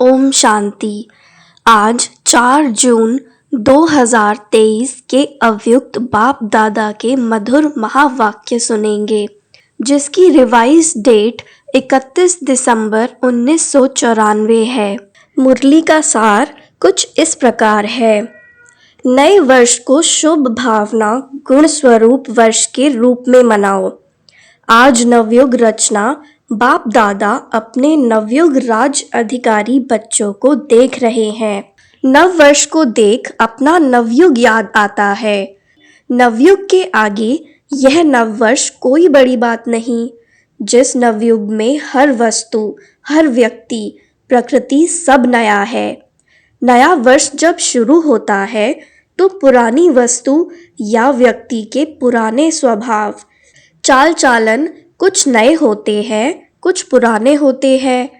ओम शांति। आज 4 जून 2023 के अवयुक्त बाप दादा के मधुर महावाक्य सुनेंगे, जिसकी रिवाइज डेट 31 दिसंबर 1994 है। मुरली का सार कुछ इस प्रकार है। नए वर्ष को शुभ भावना गुण स्वरूप वर्ष के रूप में मनाओ। आज नवयुग रचना बाप दादा अपने नवयुग राज अधिकारी बच्चों को देख रहे हैं। नव वर्ष को देख अपना नवयुग याद आता है। नवयुग के आगे यह नव वर्ष कोई बड़ी बात नहीं। जिस नवयुग में हर वस्तु, हर व्यक्ति, प्रकृति सब नया है। नया वर्ष जब शुरू होता है तो पुरानी वस्तु या व्यक्ति के पुराने स्वभाव, चाल चालन कुछ नए होते हैं, कुछ पुराने होते हैं।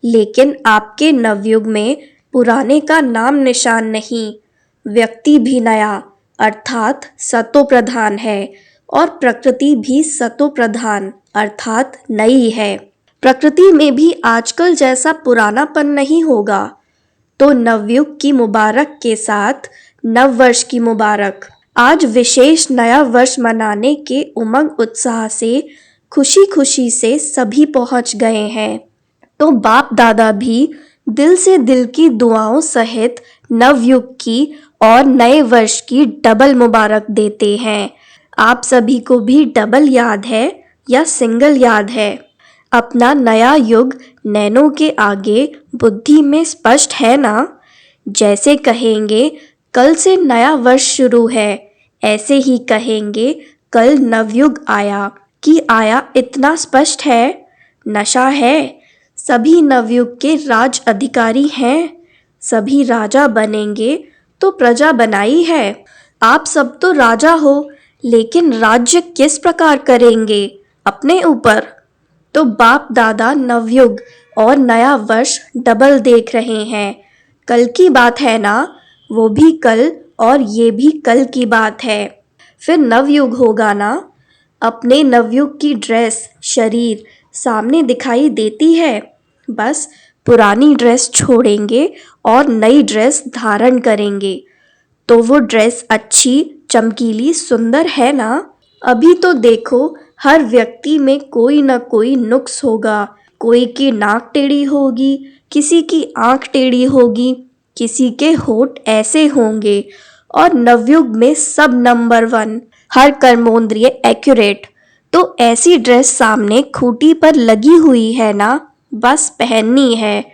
लेकिन आपके नवयुग में पुराने का नाम निशान नहीं। व्यक्ति भी नया अर्थात सतो प्रधान है और प्रकृति भी सतो प्रधान अर्थात नई है। प्रकृति में भी आजकल जैसा पुरानापन नहीं होगा। तो नवयुग की मुबारक के साथ नव वर्ष की मुबारक। आज विशेष नया वर्ष मनाने के उमंग उत्साह से खुशी खुशी से सभी पहुंच गए हैं। तो बाप दादा भी दिल से दिल की दुआओं सहित नवयुग की और नए वर्ष की डबल मुबारक देते हैं। आप सभी को भी डबल याद है या सिंगल याद है? अपना नया युग नैनों के आगे बुद्धि में स्पष्ट है ना? जैसे कहेंगे कल से नया वर्ष शुरू है, ऐसे ही कहेंगे कल नवयुग आया कि आया इतना स्पष्ट है। नशा है। सभी नवयुग के राज अधिकारी हैं। सभी राजा बनेंगे तो प्रजा बनाई है। आप सब तो राजा हो, लेकिन राज्य किस प्रकार करेंगे? अपने ऊपर। तो बाप दादा नवयुग और नया वर्ष डबल देख रहे हैं। कल की बात है ना? वो भी कल और ये भी कल की बात है। फिर नवयुग होगा ना? अपने नवयुग की ड्रेस, शरीर सामने दिखाई देती है। बस पुरानी ड्रेस छोड़ेंगे और नई ड्रेस धारण करेंगे। तो वो ड्रेस अच्छी, चमकीली, सुंदर है ना? अभी तो देखो हर व्यक्ति में कोई न कोई नुक्स होगा। कोई की नाक टेढ़ी होगी, किसी की आंख टेढ़ी होगी, किसी के होठ ऐसे होंगे। और नवयुग में सब नंबर 1, हर कर्मेंद्रिय एक्यूरेट। तो ऐसी ड्रेस सामने खूंटी पर लगी हुई है ना, बस पहननी है।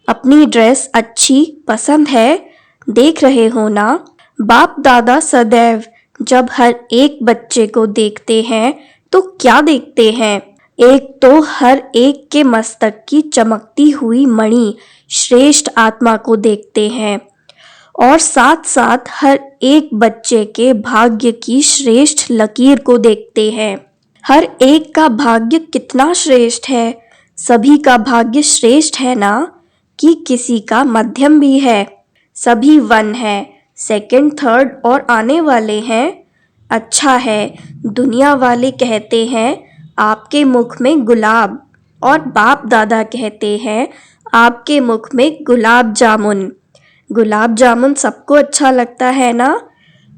अपनी ड्रेस अच्छी पसंद है, देख रहे हो ना? बाप दादा सदैव जब हर एक बच्चे को देखते हैं तो क्या देखते हैं? एक तो हर एक के मस्तक की चमकती हुई मणि श्रेष्ठ आत्मा को देखते हैं और साथ साथ हर एक बच्चे के भाग्य की श्रेष्ठ लकीर को देखते हैं। हर एक का भाग्य कितना श्रेष्ठ है? सभी का भाग्य श्रेष्ठ है ना? कि किसी का मध्यम भी है? सभी 1 है, सेकंड, थर्ड और आने वाले हैं। अच्छा है। दुनिया वाले कहते हैं आपके मुख में गुलाब, और बाप दादा कहते हैं आपके मुख में गुलाब जामुन। गुलाब जामुन सबको अच्छा लगता है ना?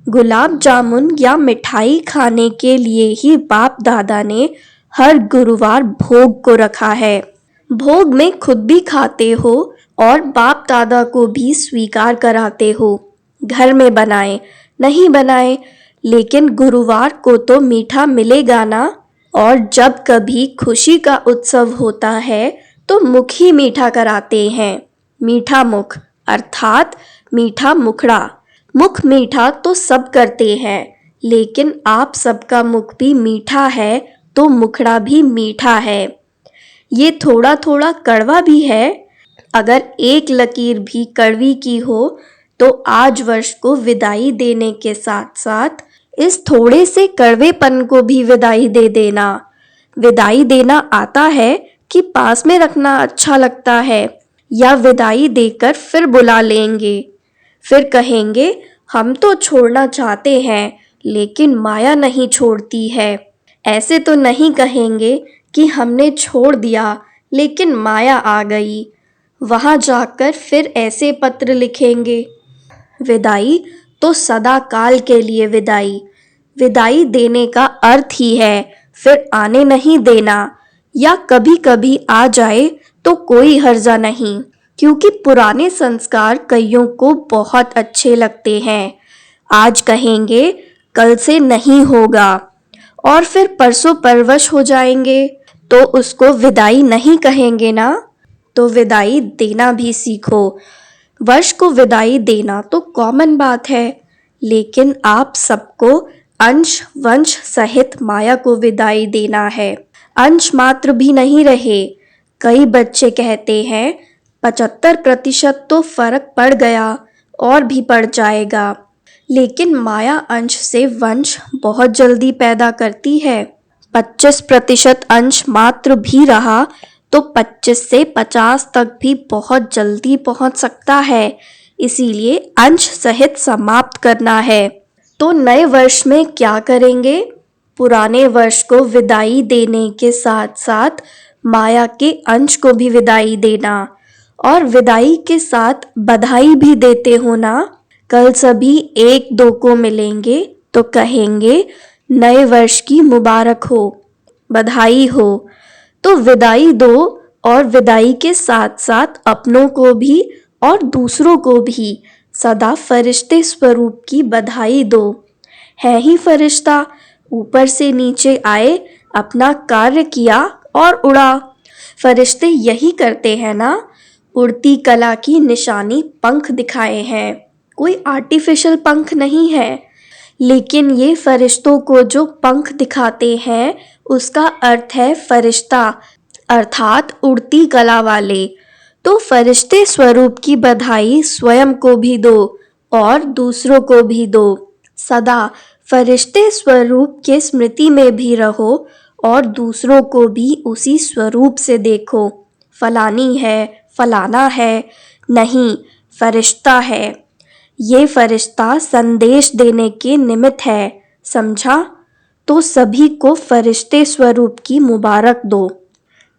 गुलाब जामुन या मिठाई खाने के लिए ही बाप दादा ने हर गुरुवार भोग को रखा है। भोग में खुद भी खाते हो और बाप दादा को भी स्वीकार कराते हो। घर में बनाए नहीं बनाए, लेकिन गुरुवार को तो मीठा मिलेगा ना? और जब कभी खुशी का उत्सव होता है तो मुख ही मीठा कराते हैं। मीठा मुख अर्थात मीठा मुखड़ा। मुख मीठा तो सब करते हैं, लेकिन आप सबका मुख भी मीठा है तो मुखड़ा भी मीठा है। ये थोड़ा थोड़ा कड़वा भी है। अगर एक लकीर भी कड़वी की हो तो आज वर्ष को विदाई देने के साथ साथ इस थोड़े से कड़वेपन को भी विदाई दे देना। विदाई देना आता है कि पास में रखना अच्छा लगता है, या विदाई देकर फिर बुला लेंगे? फिर कहेंगे हम तो छोड़ना चाहते हैं लेकिन माया नहीं छोड़ती है। ऐसे तो नहीं कहेंगे कि हमने छोड़ दिया लेकिन माया आ गई। वहां जाकर फिर ऐसे पत्र लिखेंगे, विदाई तो सदा काल के लिए विदाई। विदाई देने का अर्थ ही है फिर आने नहीं देना, या कभी कभी आ जाए तो कोई हर्जा नहीं, क्योंकि पुराने संस्कार कईयों को बहुत अच्छे लगते हैं। आज कहेंगे कल से नहीं होगा और फिर परसों परवश हो जाएंगे, तो उसको विदाई नहीं कहेंगे ना। तो विदाई देना भी सीखो। वर्ष को विदाई देना तो कॉमन बात है, लेकिन आप सबको अंश वंश सहित माया को विदाई देना है। अंश मात्र भी नहीं रहे। कई बच्चे कहते हैं 75% तो फर्क पड़ गया और भी पड़ जाएगा, लेकिन माया अंश से वंश बहुत जल्दी पैदा करती है। 25% अंश मात्र भी रहा तो 25 से 50 तक भी बहुत जल्दी पहुंच सकता है, इसीलिए अंश सहित समाप्त करना है। तो नए वर्ष में क्या करेंगे? पुराने वर्ष को विदाई देने के साथ साथ माया के अंश को भी विदाई देना, और विदाई के साथ बधाई भी देते हो ना। कल सभी एक दो को मिलेंगे तो कहेंगे नए वर्ष की मुबारक हो, बधाई हो। तो विदाई दो और विदाई के साथ साथ अपनों को भी और दूसरों को भी सदा फरिश्ते स्वरूप की बधाई दो। है ही फरिश्ता, ऊपर से नीचे आए, अपना कार्य किया और उड़ा। फरिश्ते यही करते हैं ना। उड़ती कला की निशानी पंख दिखाए हैं, कोई आर्टिफिशियल पंख नहीं है। लेकिन ये फरिश्तों को जो पंख दिखाते हैं उसका अर्थ है फरिश्ता, अर्थात उड़ती कला वाले। तो फरिश्ते स्वरूप की बधाई स्वयं को भी दो और दूसरों को भी दो। सदा फरिश्ते स्वरूप के स्मृति में भी रहो और दूसरों को भी उसी स्वरूप से देखो। फलानी है, फलाना है, नहीं, फरिश्ता है। ये फरिश्ता संदेश देने के निमित्त है, समझा? तो सभी को फरिश्ते स्वरूप की मुबारक दो।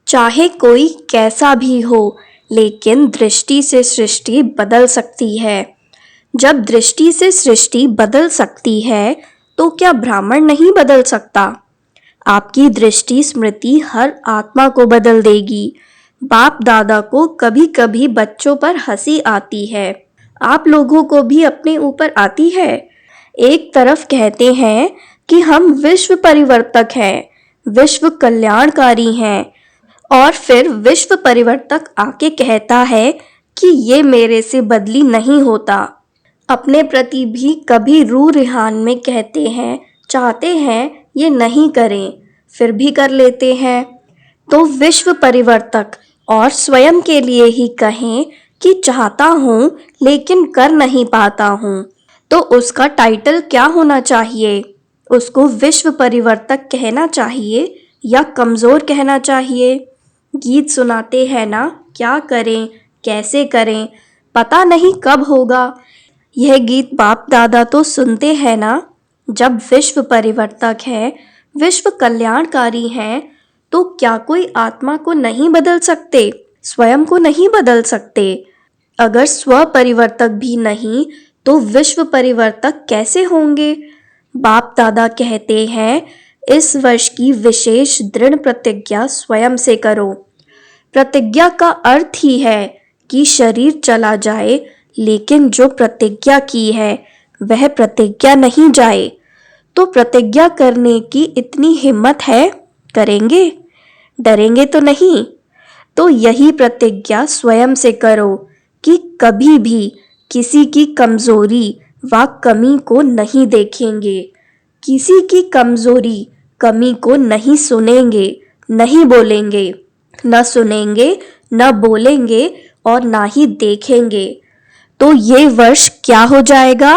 चाहे कोई कैसा भी हो, लेकिन दृष्टि से सृष्टि बदल सकती है। जब दृष्टि से सृष्टि बदल सकती है तो क्या ब्राह्मण नहीं बदल सकता? आपकी दृष्टि स्मृति हर आत्मा को बदल देगी। बाप दादा को कभी कभी बच्चों पर हंसी आती है, आप लोगों को भी अपने ऊपर आती है। एक तरफ कहते हैं कि हम विश्व परिवर्तक हैं, विश्व कल्याणकारी हैं, और फिर विश्व परिवर्तक आके कहता है कि ये मेरे से बदली नहीं होता। अपने प्रति भी कभी रूह रिहान में कहते हैं, चाहते हैं ये नहीं करें, फिर भी कर लेते हैं। तो विश्व परिवर्तक और स्वयं के लिए ही कहें कि चाहता हूँ लेकिन कर नहीं पाता हूँ, तो उसका टाइटल क्या होना चाहिए? उसको विश्व परिवर्तक कहना चाहिए या कमज़ोर कहना चाहिए? गीत सुनाते हैं ना, क्या करें कैसे करें, पता नहीं कब होगा। यह गीत बाप दादा तो सुनते हैं ना। जब विश्व परिवर्तक है, विश्व कल्याणकारी हैं, तो क्या कोई आत्मा को नहीं बदल सकते, स्वयं को नहीं बदल सकते? अगर स्व परिवर्तक भी नहीं तो विश्व परिवर्तक कैसे होंगे? बाप दादा कहते हैं इस वर्ष की विशेष दृढ़ प्रतिज्ञा स्वयं से करो। प्रतिज्ञा का अर्थ ही है कि शरीर चला जाए, लेकिन जो प्रतिज्ञा की है वह प्रतिज्ञा नहीं जाए। तो प्रतिज्ञा करने की इतनी हिम्मत है, करेंगे, डरेंगे तो नहीं। तो यही प्रतिज्ञा स्वयं से करो कि कभी भी किसी की कमजोरी व कमी को नहीं देखेंगे, किसी की कमजोरी कमी को नहीं सुनेंगे, नहीं बोलेंगे, न सुनेंगे, न बोलेंगे और ना ही देखेंगे। तो ये वर्ष क्या हो जाएगा?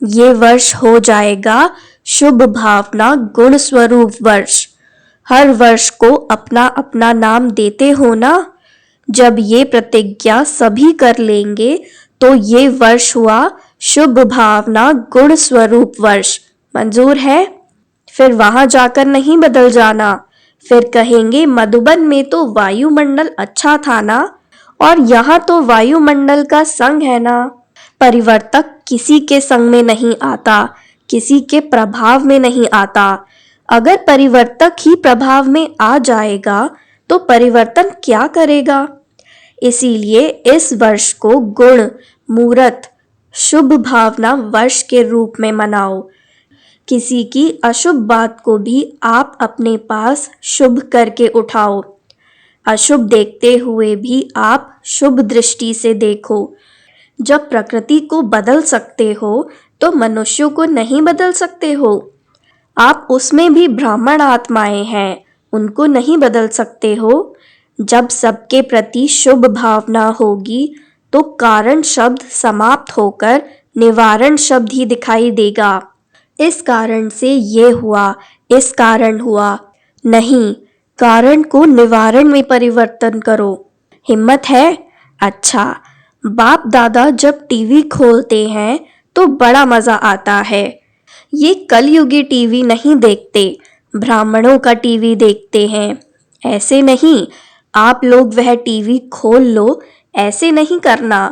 ये वर्ष हो जाएगा शुभ भावना गुण स्वरूप वर्ष। हर वर्ष को अपना अपना नाम देते हो ना। जब ये प्रतिज्ञा सभी कर लेंगे तो ये वर्ष हुआ शुभ भावना गुण स्वरूप वर्ष। मंजूर है? फिर वहां जाकर नहीं बदल जाना। फिर कहेंगे मधुबन में तो वायुमंडल अच्छा था ना, और यहाँ तो वायुमंडल का संग है ना। परिवर्तक किसी के संग में नहीं आता, किसी के प्रभाव में नहीं आता। अगर परिवर्तक ही प्रभाव में आ जाएगा तो परिवर्तन क्या करेगा। इसीलिए इस वर्ष को गुण, मूर्त, शुभ भावना वर्ष के रूप में मनाओ। किसी की अशुभ बात को भी आप अपने पास शुभ करके उठाओ। अशुभ देखते हुए भी आप शुभ दृष्टि से देखो। जब प्रकृति को बदल सकते हो तो मनुष्यों को नहीं बदल सकते हो। आप उसमें भी ब्राह्मण आत्माएं हैं, उनको नहीं बदल सकते हो। जब सबके प्रति शुभ भावना होगी तो कारण शब्द समाप्त होकर निवारण शब्द ही दिखाई देगा। इस कारण से ये हुआ, इस कारण हुआ नहीं, कारण को निवारण में परिवर्तन करो। हिम्मत है? अच्छा। बाप दादा जब टीवी खोलते हैं तो बड़ा मजा आता है। ये कलयुगी टीवी नहीं देखते, ब्राह्मणों का टीवी देखते हैं। ऐसे नहीं, आप लोग वह टीवी खोल लो, ऐसे नहीं करना।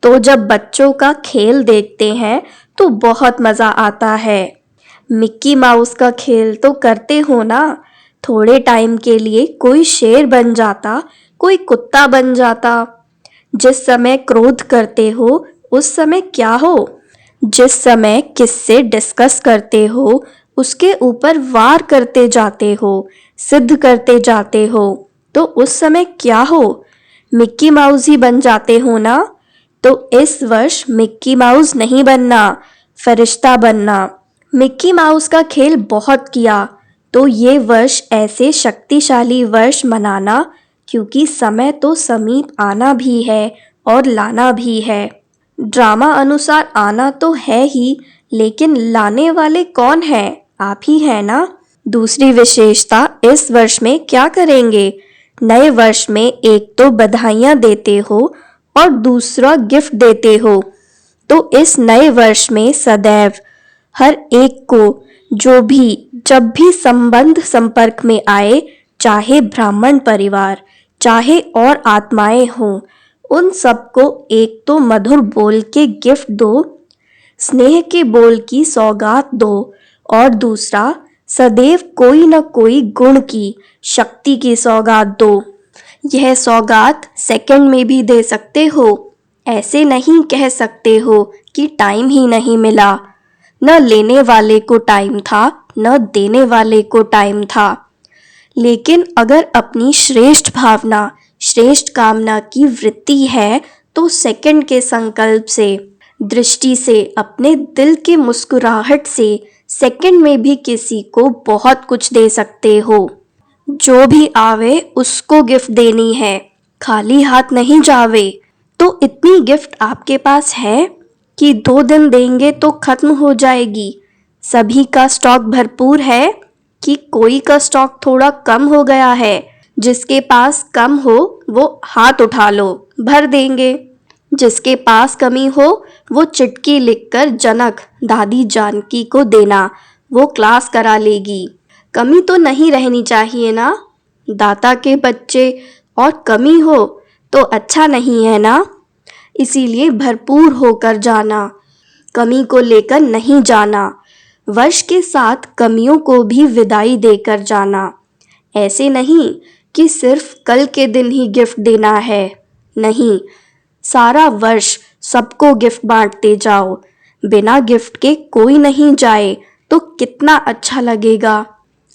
तो जब बच्चों का खेल देखते हैं तो बहुत मजा आता है। मिक्की माउस का खेल तो करते हो ना। थोड़े टाइम के लिए कोई शेर बन जाता, कोई कुत्ता बन जाता। जिस समय क्रोध करते हो उस समय क्या हो। जिस समय किससे डिस्कस करते हो उसके ऊपर वार करते जाते हो, सिद्ध करते जाते हो, तो उस समय क्या हो। मिक्की माउस ही बन जाते हो ना। तो इस वर्ष मिक्की माउस नहीं बनना, फरिश्ता बनना। मिक्की माउस का खेल बहुत किया तो ये वर्ष ऐसे शक्तिशाली वर्ष मनाना, क्योंकि समय तो समीप आना भी है और लाना भी है। ड्रामा अनुसार आना तो है ही, लेकिन लाने वाले कौन हैं? आप ही हैं ना। दूसरी विशेषता, इस वर्ष में क्या करेंगे? नए वर्ष में एक तो बधाइयाँ देते हो और दूसरा गिफ्ट देते हो। तो इस नए वर्ष में सदैव हर एक को जो भी जब भी संबंध संपर्क में आए, चाहे ब्राह्मण परिवार चाहे और आत्माएं हों, उन सबको एक तो मधुर बोल के गिफ्ट दो, स्नेह के बोल की सौगात दो, और दूसरा सदैव कोई न कोई गुण की, शक्ति की सौगात दो। यह सौगात सेकंड में भी दे सकते हो। ऐसे नहीं कह सकते हो कि टाइम ही नहीं मिला। न लेने वाले को टाइम था, न देने वाले को टाइम था। लेकिन अगर अपनी श्रेष्ठ भावना, श्रेष्ठ कामना की वृत्ति है तो सेकंड के संकल्प से, दृष्टि से, अपने दिल के मुस्कुराहट से सेकंड में भी किसी को बहुत कुछ दे सकते हो। जो भी आवे उसको गिफ्ट देनी है, खाली हाथ नहीं जावे। तो इतनी गिफ्ट आपके पास है कि 2 दिन देंगे तो खत्म हो जाएगी। सभी का स्टॉक भरपूर है कि कोई का स्टॉक थोड़ा कम हो गया है। जिसके पास कम हो वो हाथ उठा लो, भर देंगे। जिसके पास कमी हो वो चिट्ठी लिखकर जनक दादी जानकी को देना, वो क्लास करा लेगी। कमी तो नहीं रहनी चाहिए ना। दाता के बच्चे और कमी हो तो अच्छा नहीं है ना। इसीलिए भरपूर होकर जाना, कमी को लेकर नहीं जाना। वर्ष के साथ कमियों को भी विदाई देकर जाना। ऐसे नहीं कि सिर्फ कल के दिन ही गिफ्ट देना है, नहीं, सारा वर्ष सबको गिफ्ट बांटते जाओ। बिना गिफ्ट के कोई नहीं जाए तो कितना अच्छा लगेगा।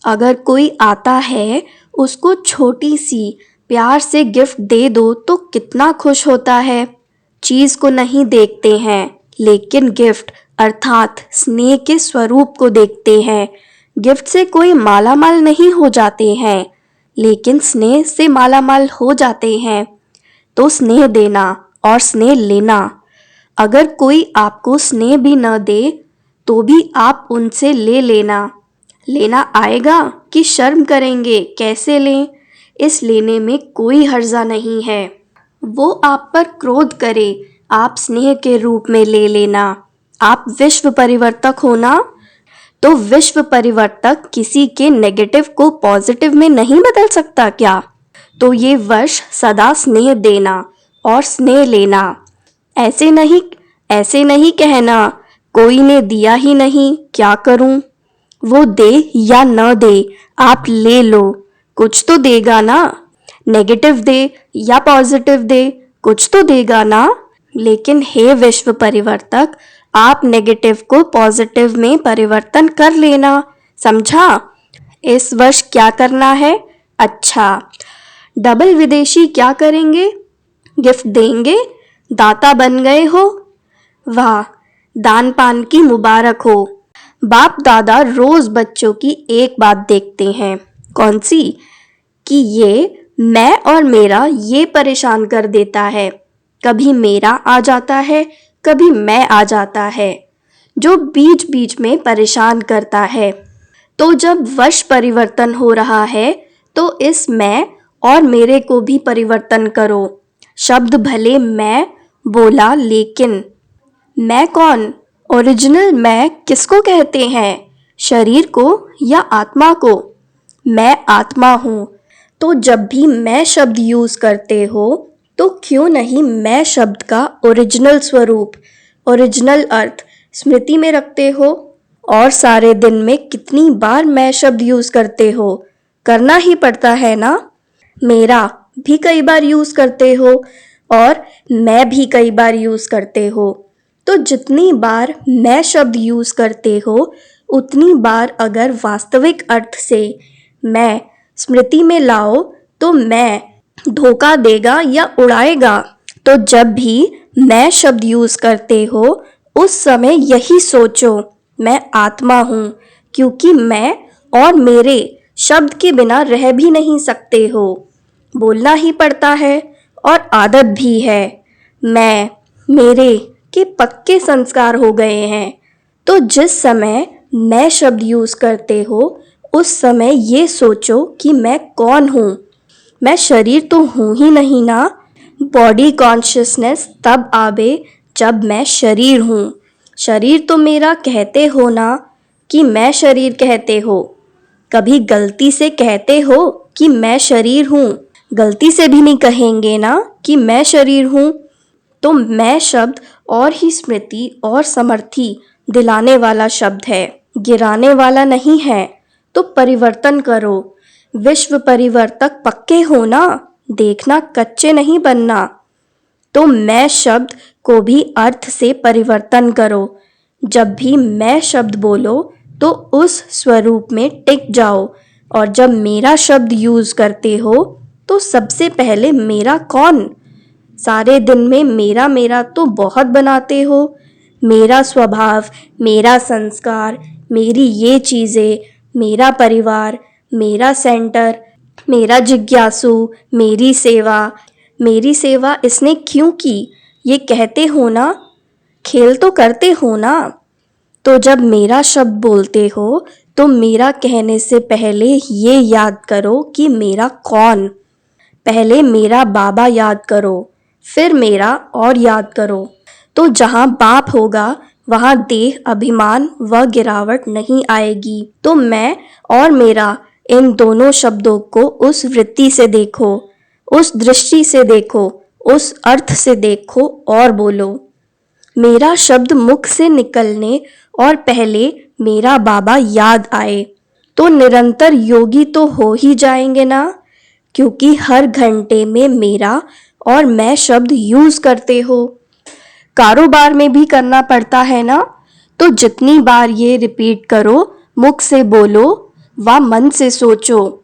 अगर कोई आता है उसको छोटी सी प्यार से गिफ्ट दे दो तो कितना खुश होता है। चीज को नहीं देखते हैं लेकिन गिफ्ट अर्थात स्नेह के स्वरूप को देखते हैं। गिफ्ट से कोई मालामाल नहीं हो जाते हैं, लेकिन स्नेह से मालामाल हो जाते हैं। तो स्नेह देना और स्नेह लेना। अगर कोई आपको स्नेह भी न दे तो भी आप उनसे ले लेना। लेना आएगा कि शर्म करेंगे कैसे लें? इस लेने में कोई हर्जा नहीं है। वो आप पर क्रोध करे, आप स्नेह के रूप में ले लेना। आप विश्व परिवर्तक हो ना, तो विश्व परिवर्तक किसी के नेगेटिव को पॉजिटिव में नहीं बदल सकता क्या? तो ये वर्ष सदा स्नेह देना और स्नेह लेना। ऐसे नहीं कहना कोई ने दिया ही नहीं, क्या करूं। वो दे या न दे, आप ले लो, कुछ तो देगा ना। नेगेटिव दे या पॉजिटिव दे, कुछ तो देगा ना। लेकिन हे विश्व परिवर्तक, आप नेगेटिव को पॉजिटिव में परिवर्तन कर लेना, समझा। इस वर्ष क्या करना है? अच्छा, डबल विदेशी क्या करेंगे? गिफ्ट देंगे। दाता बन गए हो, वाह, दान पान की मुबारक हो। बाप दादा रोज बच्चों की एक बात देखते हैं, कौन सी? कि ये मैं और मेरा ये परेशान कर देता है। कभी मेरा आ जाता है, कभी मैं आ जाता है, जो बीच बीच में परेशान करता है। तो जब वर्ष परिवर्तन हो रहा है तो इस मैं और मेरे को भी परिवर्तन करो। शब्द भले मैं बोला, लेकिन मैं कौन? ओरिजिनल मैं किसको कहते हैं? शरीर को या आत्मा को? मैं आत्मा हूँ। तो जब भी मैं शब्द यूज करते हो तो क्यों नहीं मैं शब्द का ओरिजिनल स्वरूप, ओरिजिनल अर्थ स्मृति में रखते हो? और सारे दिन में कितनी बार मैं शब्द यूज करते हो? करना ही पड़ता है ना। मेरा भी कई बार यूज करते हो और मैं भी कई बार यूज करते हो। तो जितनी बार मैं शब्द यूज करते हो उतनी बार अगर वास्तविक अर्थ से मैं स्मृति में लाओ तो मैं धोखा देगा या उड़ाएगा। तो जब भी मैं शब्द यूज करते हो उस समय यही सोचो, मैं आत्मा हूँ, क्योंकि मैं और मेरे शब्द के बिना रह भी नहीं सकते हो। बोलना ही पड़ता है और आदत भी है। मैं मेरे के पक्के संस्कार हो गए हैं। तो जिस समय मैं शब्द यूज करते हो उस समय ये सोचो कि मैं कौन हूँ। मैं शरीर तो हूँ ही नहीं ना। बॉडी कॉन्शियसनेस तब आवे जब मैं शरीर हूँ। शरीर तो मेरा कहते हो ना कि मैं शरीर कहते हो। कभी गलती से कहते हो कि मैं शरीर हूँ? गलती से भी नहीं कहेंगे ना कि मैं शरीर हूँ। तो मैं शब्द और ही स्मृति और समर्थी दिलाने वाला शब्द है, गिराने वाला नहीं है। तो परिवर्तन करो। विश्व परिवर्तक पक्के हो ना, देखना कच्चे नहीं बनना। तो मैं शब्द को भी अर्थ से परिवर्तन करो। जब भी मैं शब्द बोलो तो उस स्वरूप में टिक जाओ। और जब मेरा शब्द यूज करते हो तो सबसे पहले मेरा कौन? सारे दिन में मेरा मेरा तो बहुत बनाते हो। मेरा स्वभाव, मेरा संस्कार, मेरी ये चीज़ें, मेरा परिवार, मेरा सेंटर, मेरा जिज्ञासु, मेरी सेवा इसने क्यों की, ये कहते हो ना। खेल तो करते हो ना। तो जब मेरा शब्द बोलते हो तो मेरा कहने से पहले ये याद करो कि मेरा कौन। पहले मेरा बाबा याद करो, फिर मेरा और याद करो। तो जहाँ बाप होगा वहाँ देह अभिमान व गिरावट नहीं आएगी। तो मैं और मेरा, इन दोनों शब्दों को उस वृत्ति से देखो, उस दृष्टि से देखो, उस अर्थ से देखो और बोलो। मेरा शब्द मुख से निकलने और पहले मेरा बाबा याद आए तो निरंतर योगी तो हो ही जाएंगे ना, क्योंकि हर घंटे में मेरा और मैं शब्द यूज करते हो। कारोबार में भी करना पड़ता है ना। तो जितनी बार ये रिपीट करो, मुख से बोलो व मन से सोचो,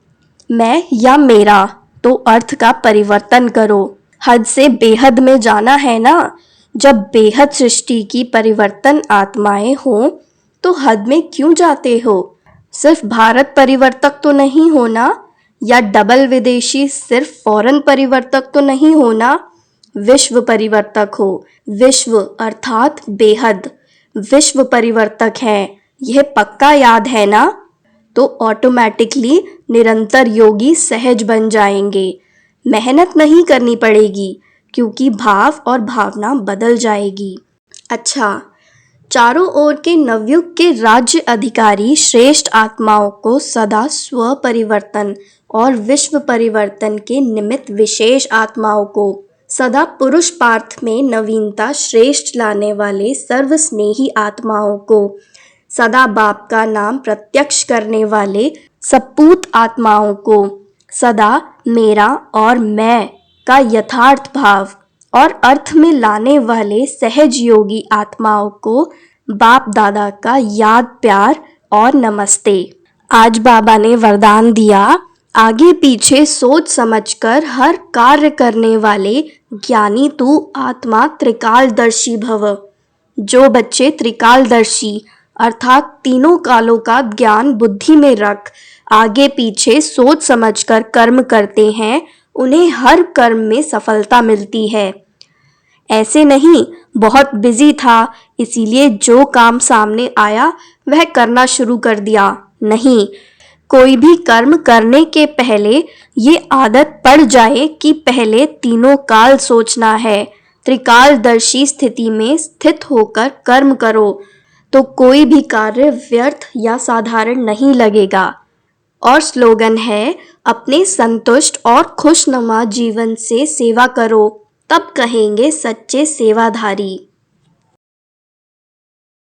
मैं या मेरा, तो अर्थ का परिवर्तन करो। हद से बेहद में जाना है ना। जब बेहद सृष्टि की परिवर्तन आत्माएं हों तो हद में क्यों जाते हो? सिर्फ भारत परिवर्तक तो नहीं होना, या डबल विदेशी सिर्फ फॉरेन परिवर्तक तो नहीं होना। विश्व परिवर्तक हो। विश्व अर्थात बेहद विश्व परिवर्तक है, यह पक्का याद है ना। तो ऑटोमेटिकली निरंतर योगी सहज बन जाएंगे। मेहनत नहीं करनी पड़ेगी क्योंकि भाव और भावना बदल जाएगी। अच्छा, चारों ओर के नवयुग के राज्य अधिकारी श्रेष्ठ आत्माओं को सदा स्व परिवर्तन और विश्व परिवर्तन के निमित्त विशेष आत्माओं को सदा पुरुष पार्थ में नवीनता श्रेष्ठ लाने वाले सर्वस्नेही आत्माओं को, सदा बाप का नाम प्रत्यक्ष करने वाले सपूत आत्माओं को, सदा मेरा और मैं का यथार्थ भाव और अर्थ में लाने वाले सहज योगी आत्माओं को बाप दादा का याद प्यार और नमस्ते। आज बाबा ने वरदान दिया, आगे पीछे सोच समझकर हर कार्य करने वाले ज्ञानी तू आत्मा त्रिकालदर्शी भव। जो बच्चे त्रिकालदर्शी अर्थात तीनों कालों का ज्ञान बुद्धि में रख आगे पीछे सोच समझकर कर्म करते हैं, उन्हें हर कर्म में सफलता मिलती है। ऐसे नहीं बहुत बिजी था इसीलिए जो काम सामने आया वह करना शुरू कर दिया, नहीं, कोई भी कर्म करने के पहले ये आदत पड़ जाए कि पहले तीनों काल सोचना है, त्रिकालदर्शी स्थिति में स्थित होकर कर्म करो तो कोई भी कार्य व्यर्थ या साधारण नहीं लगेगा। और स्लोगन है, अपने संतुष्ट और खुशनुमा जीवन से सेवा करो, तब कहेंगे सच्चे सेवाधारी।